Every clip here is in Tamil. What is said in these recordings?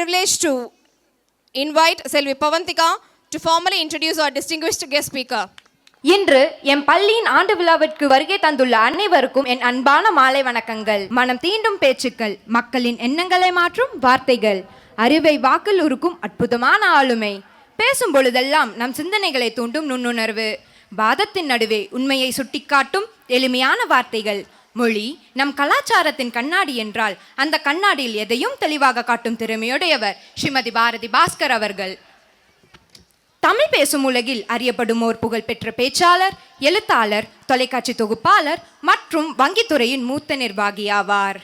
privilege to invite Selvi Pavantika to formally introduce our distinguished guest speaker. இன்று என் பள்ளியின் ஆண்டு விழாவிற்கு வருகை தந்துள்ள அனைவருக்கும் என் அன்பான மாலை வணக்கங்கள். மனம் தீண்டும் பேச்சுக்கள், மக்களின் எண்ணங்களை மாற்றும் வார்த்தைகள், அறிவை வாக்கில் உருக்கும் அற்புதமான ஆளுமை, பேசும் பொழுதெல்லாம் நம் சிந்தனைகளை தூண்டும் நுண்ணுணர்வு, வாதத்தின் நடுவே உண்மையை சுட்டிக்காட்டும் எளிமையான வார்த்தைகள், மொழி நம் கலாச்சாரத்தின் கண்ணாடி என்றால் அந்த கண்ணாடியில் எதையும் தெளிவாக காட்டும் திறமையுடையவர் ஸ்ரீமதி பாரதி பாஸ்கர் அவர்கள். தமிழ் பேசும் உலகில் அறியப்படும் ஓர் புகழ்பெற்ற பேச்சாளர், எழுத்தாளர், தொலைக்காட்சி தொகுப்பாளர் மற்றும் வங்கித்துறையின் மூத்த நிர்வாகி ஆவார்.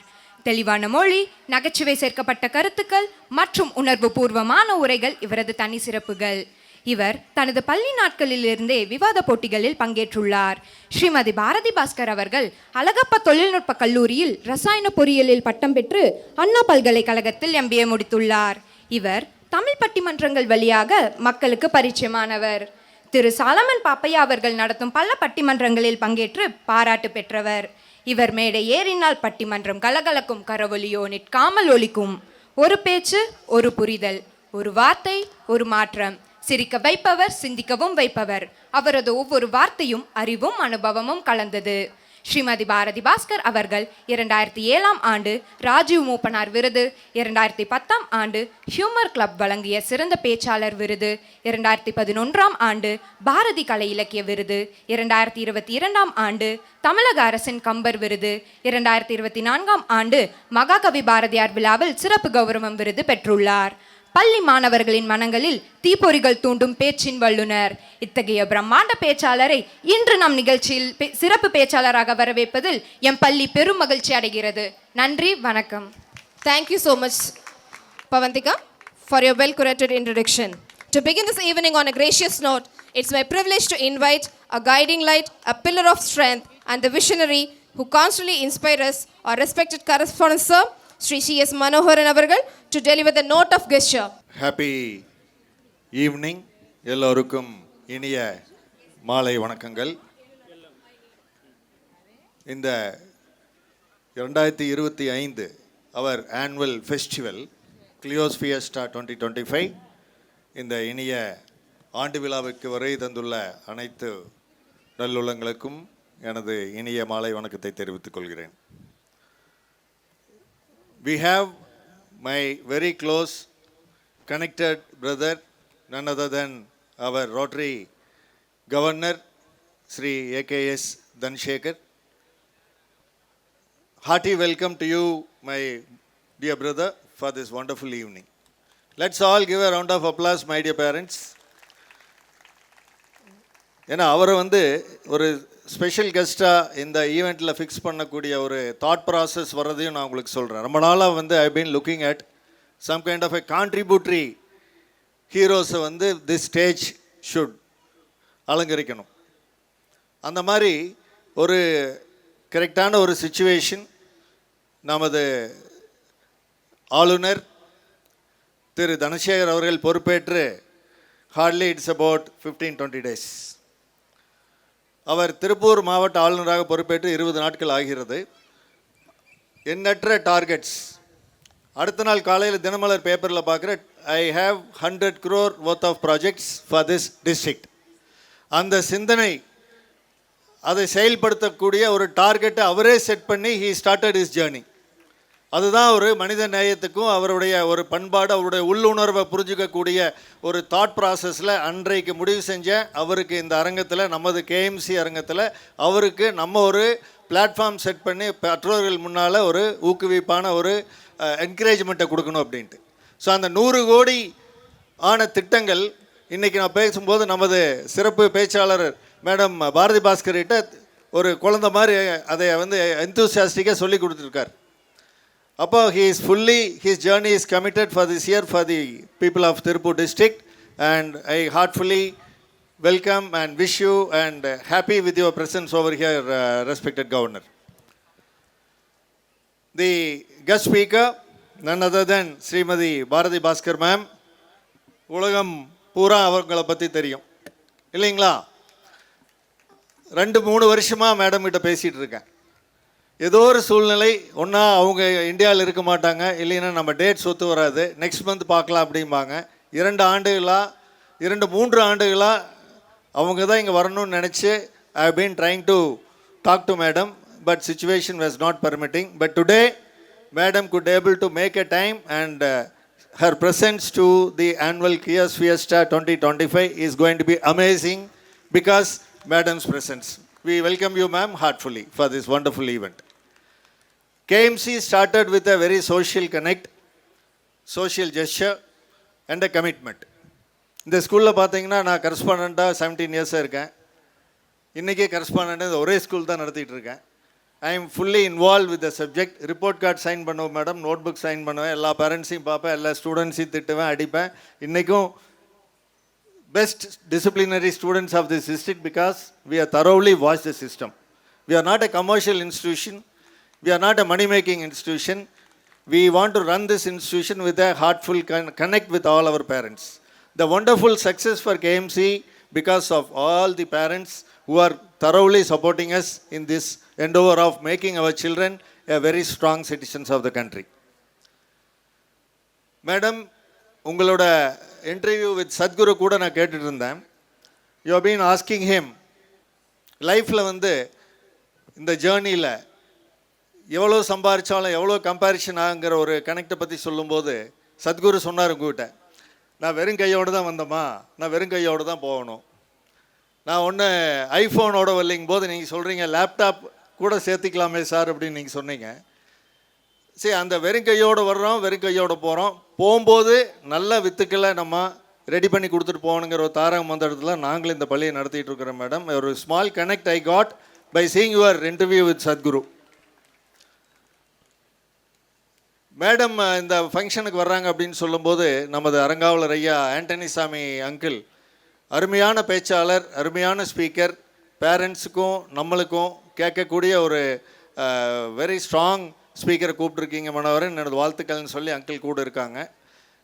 தெளிவான மொழி, நகைச்சுவை சேர்க்கப்பட்ட கருத்துக்கள் மற்றும் உணர்வு பூர்வமான உரைகள் இவரது தனி சிறப்புகள். இவர் தனது பள்ளி நாட்களிலிருந்தே விவாத போட்டிகளில் பங்கேற்றுள்ளார். ஸ்ரீமதி பாரதி பாஸ்கர் அவர்கள் அழகப்பா தொழில்நுட்ப கல்லூரியில் ரசாயன பொறியியலில் பட்டம் பெற்று அண்ணா பல்கலைக்கழகத்தில் MBA முடித்துள்ளார். இவர் தமிழ் பட்டிமன்றங்கள் வழியாக மக்களுக்கு பரிச்சயமானவர். திரு சாலமன் பாப்பையா அவர்கள் நடத்தும் பல பட்டிமன்றங்களில் பங்கேற்று பாராட்டு பெற்றவர். இவர் மேடை ஏறினால் பட்டிமன்றம் கலகலக்கும், கரவொலியோ நிற்காமல் ஒலிக்கும். ஒரு பேச்சு, ஒரு புரிதல், ஒரு வார்த்தை, ஒரு மாற்றம். சிரிக்க வைப்பவர், சிந்திக்கவும் வைப்பவர். அவரது ஒவ்வொரு வார்த்தையும் அறிவும் அனுபவமும் கலந்தது. ஸ்ரீமதி பாரதி பாஸ்கர் அவர்கள் 2007ஆம் ஆண்டு ராஜீவ் மூப்பனார் விருது, 2010ஆம் ஆண்டு ஹியூமர் கிளப் வழங்கிய சிறந்த பேச்சாளர் விருது, 2011ஆம் ஆண்டு பாரதி கலை இலக்கிய விருது, 2022ஆம் ஆண்டு தமிழக அரசின் கம்பர் விருது, 2024ஆம் ஆண்டு மகாகவி பாரதியார் விழாவில் சிறப்பு கௌரவம் விருது பெற்றுள்ளார். பள்ளி மாணவர்களின் மனங்களில் தீப்பொறிகள் தூண்டும் பேச்சின் வல்லுனர். இத்தகைய பிரம்மாண்ட பேச்சாளரை இன்று நம் நிகழ்ச்சியில் சிறப்பு பேச்சாளராக வரவேற்பதில் என் பள்ளி பெரும் மகிழ்ச்சி அடைகிறது. நன்றி, வணக்கம். Thank you so much, Pavantika, for your well-curated introduction. To begin this evening on a gracious note, it's my privilege to invite a guiding light, a pillar of strength, and the visionary who constantly inspires us, our respected correspondent sir, Sri C.S. Manoharan avargal, to deliver the note of gesture. Happy evening. எல்லோருக்கும் இனிய மாலை வணக்கங்கள். இந்த 2025 அவர் ஆனுவல் ஃபெஸ்டிவல் கிளியோஸ் ஃபியஸ்டா 2025 இந்த இனிய ஆண்டு விழாவுக்கு வருகை தந்துள்ள அனைத்து நல்லுள்ளங்களுக்கும் எனது இனிய மாலை வணக்கத்தை தெரிவித்துக் கொள்கிறேன். We have my very close connected brother, none other than our Rotary Governor, Sri AKS Dhanshekar. Hearty welcome to you, my dear brother, for this wonderful evening. Let's all give a round of applause, my dear parents. ஏன்னா அவரை ஒரு ஸ்பெஷல் கெஸ்ட்டாக இந்த ஈவெண்ட்டில் ஃபிக்ஸ் பண்ணக்கூடிய ஒரு தாட் ப்ராசஸ் வர்றதையும் நான் உங்களுக்கு சொல்கிறேன். ரொம்ப நாளாக I been looking at some kind of a contributory ஹீரோஸை திஸ் ஸ்டேஜ் ஷுட் அலங்கரிக்கணும். அந்த மாதிரி ஒரு கரெக்டான ஒரு சிச்சுவேஷன் நமது ஆளுநர் திரு தனசேகர் அவர்கள் பொறுப்பேற்று ஹார்ட்லி இட்ஸ் அபவுட் 15-20 days. அவர் திருப்பூர் மாவட்ட ஆளுநராக பொறுப்பேற்று 20 நாட்கள் ஆகிறது. எண்ணற்ற டார்கெட்ஸ். அடுத்த நாள் காலையில் தினமலர் பேப்பரில் பார்க்குற I have 100 crore worth of projects for this district. அந்த சிந்தனை, அதை செயல்படுத்தக்கூடிய ஒரு டார்கெட்டை அவரே செட் பண்ணி he started his journey. அதுதான் ஒரு மனித நேயத்துக்கும் அவருடைய ஒரு பண்பாடு, அவருடைய உள்ளுணர்வை புரிஞ்சுக்கக்கூடிய ஒரு தாட் ப்ராசஸில் அன்றைக்கு முடிவு செஞ்ச அவருக்கு இந்த அரங்கத்தில், நமது KMC அரங்கத்தில் அவருக்கு நம்ம ஒரு பிளாட்ஃபார்ம் செட் பண்ணி பெற்றோர்கள் முன்னால் ஒரு ஊக்குவிப்பான ஒரு என்கரேஜ்மெண்ட்டை கொடுக்கணும் அப்படின்ட்டு. ஸோ அந்த 100 கோடி ஆன திட்டங்கள் இன்றைக்கி நான் பேசும்போது நமது சிறப்பு பேச்சாளர் மேடம் பாரதி பாஸ்கர்கிட்ட ஒரு குழந்தை மாதிரி அதை எந்தூசியாஸ்டிக்காக சொல்லி கொடுத்துருக்கார். அப்போ his journey is committed for this year for the people of Tirupur district, and I heartfully welcome and wish you and happy with your presence over here, respected governor. The guest speaker, none other than Srimati Bharati Bhaskar ma'am. உலகம் பூரா அவங்களை பற்றி தெரியும் இல்லைங்களா? 2-3 வருஷமாக மேடம் கிட்ட பேசிகிட்டு இருக்கேன். ஏதோ ஒரு சூழ்நிலை, ஒன்றா அவங்க இந்தியாவில் இருக்க மாட்டாங்க, இல்லைன்னா நம்ம டேட்ஸ் ஒத்து வராது, நெக்ஸ்ட் மந்த் பார்க்கலாம் அப்படிம்பாங்க. 2-3 ஆண்டுகளாக அவங்க தான் இங்கே வரணும்னு நினச்சி I have been trying to talk to madam, but situation was not permitting. But today madam could able to make a time and her presence to the annual Kias Fiesta 2025 is going to be amazing because madam's presence. We welcome you, ma'am, heartfully for this wonderful event. KMC started with a very social connect, social gesture and a commitment. இந்த ஸ்கூலில் பார்த்தீங்கன்னா நான் கரஸ்பாண்டண்ட்டாக 17 இயர்ஸாக இருக்கேன். இன்றைக்கி கரஸ்பாண்டண்ட்டு ஒரே ஸ்கூல் தான் நடத்திட்டு இருக்கேன். I am fully involve with the subject. Report card sign பண்ணுவேன் மேடம், நோட் புக் சைன் பண்ணுவேன், எல்லா பேரண்ட்ஸையும் பார்ப்பேன், எல்லா ஸ்டூடெண்ட்ஸையும் திட்டுவேன், அடிப்பேன். இன்றைக்கும் best disciplinary students of this district because we are thoroughly watched the system. We are not a commercial institution. We are not a money-making institution. We want to run this institution with a heartful connect with all our parents. The wonderful success for KMC because of all the parents who are thoroughly supporting us in this endeavor of making our children a very strong citizens of the country. Madam, உங்களோட இன்டர்வியூ வித் சத்குரு கூட நான் கேட்டுட்டு இருந்தேன். You have been asking him லைஃப்பில் வந்து இந்த ஜேர்னியில் எவ்வளோ சம்பாரித்தாலும் எவ்வளோ கம்பேரிஷன் ஆகுங்கிற ஒரு கனெக்டை பற்றி சொல்லும்போது சத்குரு சொன்னார், உங்ககிட்ட நான் வெறும் கையோடு தான் வந்தோமா, நான் வெறும் கையோடு தான் போகணும், நான் ஒன்று ஐஃபோனோட வரலைங்கும் போது நீங்கள் சொல்கிறீங்க லேப்டாப் கூட சேர்த்திக்கலாமே சார் அப்படின்னு நீங்கள் சொன்னீங்க. சரி, அந்த வெறும் கையோடு வர்றோம், வெறும் கையோடு போகிறோம், போகும்போது நல்ல வித்துக்களை நம்ம ரெடி பண்ணி கொடுத்துட்டு போகணுங்கிற ஒரு தாரக மந்திரத்தில் நாங்களும் இந்த பள்ளியை நடத்திட்டு இருக்கிறோம் மேடம். ஒரு small connect I got by seeing your interview with Sadhguru. Madam இந்த ஃபங்க்ஷனுக்கு வர்றாங்க அப்படின்னு சொல்லும்போது நமது அரங்காவலர் ஐயா ஆண்டனி சாமி அங்கிள் அருமையான பேச்சாளர், அருமையான ஸ்பீக்கர், பேரண்ட்ஸுக்கும் நம்மளுக்கும் கேட்கக்கூடிய ஒரு வெரி ஸ்ட்ராங் ஸ்பீக்கரை கூப்பிட்ருக்கீங்க மனோகரன், என்னோடய வாழ்த்துக்கள்னு சொல்லி அங்கிள் கூட இருக்காங்க.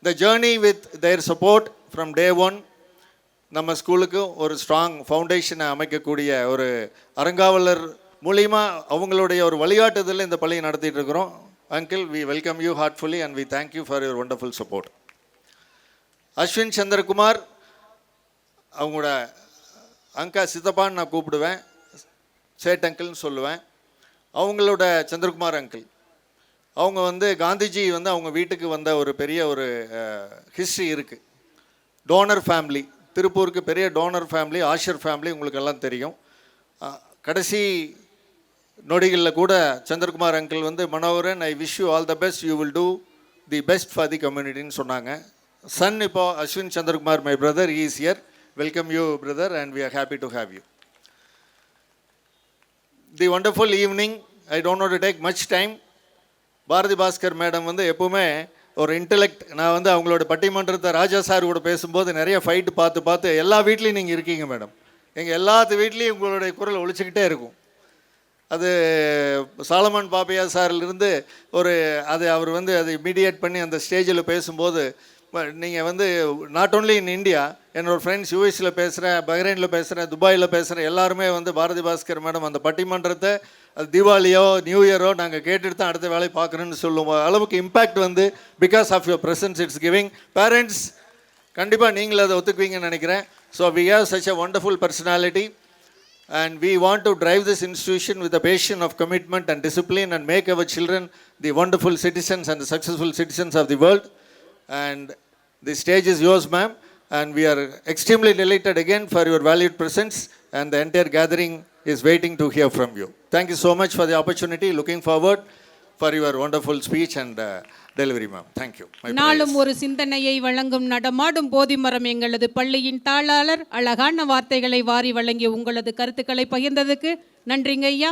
The journey with their support from day one நம்ம ஸ்கூலுக்கு ஒரு ஸ்ட்ராங் ஃபவுண்டேஷனை அமைக்கக்கூடிய ஒரு அரங்காவலர் மூலிமா அவங்களுடைய ஒரு வழிகாட்டுதலில் இந்த பள்ளியை நடத்திட்டு இருக்கிறோம். Uncle, we welcome you heartfully and we thank you for your wonderful support. Ashwin Chandrakumar, அவங்களோட அங்கா சித்தப்பான்னு நான் கூப்பிடுவேன், சேட் அங்கிள்னு சொல்லுவேன். அவங்களோட சந்திரகுமார் அங்கிள், அவங்க வந்து காந்திஜி வந்து அவங்க வீட்டுக்கு வந்த ஒரு பெரிய ஒரு ஹிஸ்ட்ரி இருக்குது. டோனர் ஃபேமிலி, திருப்பூருக்கு பெரிய டோனர் ஃபேமிலி, ஆஷர் ஃபேமிலி உங்களுக்கு எல்லாம் தெரியும். கடைசி நொடிகளில் கூட சந்திரகுமார் அங்கிள் வந்து Manoharan, I wish you all the best, you will do the best for the கம்யூனிட்டின்னு சொன்னாங்க. சன் இப்போ Ashwin Chandrakumar, my brother, he is here. Welcome you brother and we are happy to have you. The wonderful evening, I don't know to take much time. Bharathi Baskar madam வந்து எப்போவுமே ஒரு இன்டலெக்ட். நான் வந்து அவங்களோட பட்டிமன்றத்தை ராஜா சார் கூட பேசும்போது நிறைய ஃபைட்டு பார்த்து எல்லா வீட்லேயும் நீங்கள் இருக்கீங்க மேடம். எங்கள் எல்லாத்து வீட்லேயும் உங்களுடைய குரல் ஒழிச்சிக்கிட்டே இருக்கும். அது சாலமன் பாப்பையா சாரிலிருந்து ஒரு அவர் வந்து அதை மீடியேட் பண்ணி அந்த ஸ்டேஜில் பேசும்போது நீங்கள் வந்து நாட் ஓன்லி இன் இந்தியா, என்னோடய ஃப்ரெண்ட்ஸ் யூஎஸில் பேசுகிறேன், பஹ்ரைனில் பேசுகிறேன், துபாயில் பேசுகிறேன், எல்லாருமே வந்து பாரதி பாஸ்கர் மேடம் அந்த பட்டிமன்றத்தை அது தீபாவளியோ நியூ இயரோ நாங்கள் கேட்டுட்டு தான் அடுத்த வேலையை பார்க்குறேன்னு சொல்லுவோம். அளவுக்கு இம்பேக்ட் வந்து because of your presence it's giving. Parents கண்டிப்பாக நீங்கள் அதை ஒத்துக்குவீங்கன்னு நினைக்கிறேன். So we have such a wonderful personality and we want to drive this institution with a passion of commitment and discipline and make our children the wonderful citizens and the successful citizens of the world. And the stage is yours, ma'am, and we are extremely delighted again for your valued presence, and the entire gathering is waiting to hear from you. Thank you so much for the opportunity. Looking forward for your wonderful speech and delivery, ma'am. Thank you. நாளும் ஒரு சிந்தனையை வழங்கும் நடமாடும் போதிமரம் எங்களது பள்ளியின் தாளாளர். அழகான வார்த்தைகளை வாரி வழங்கிய உங்களது கருத்துக்களை பகிர்ந்ததுக்கு நன்றிங்க ஐயா.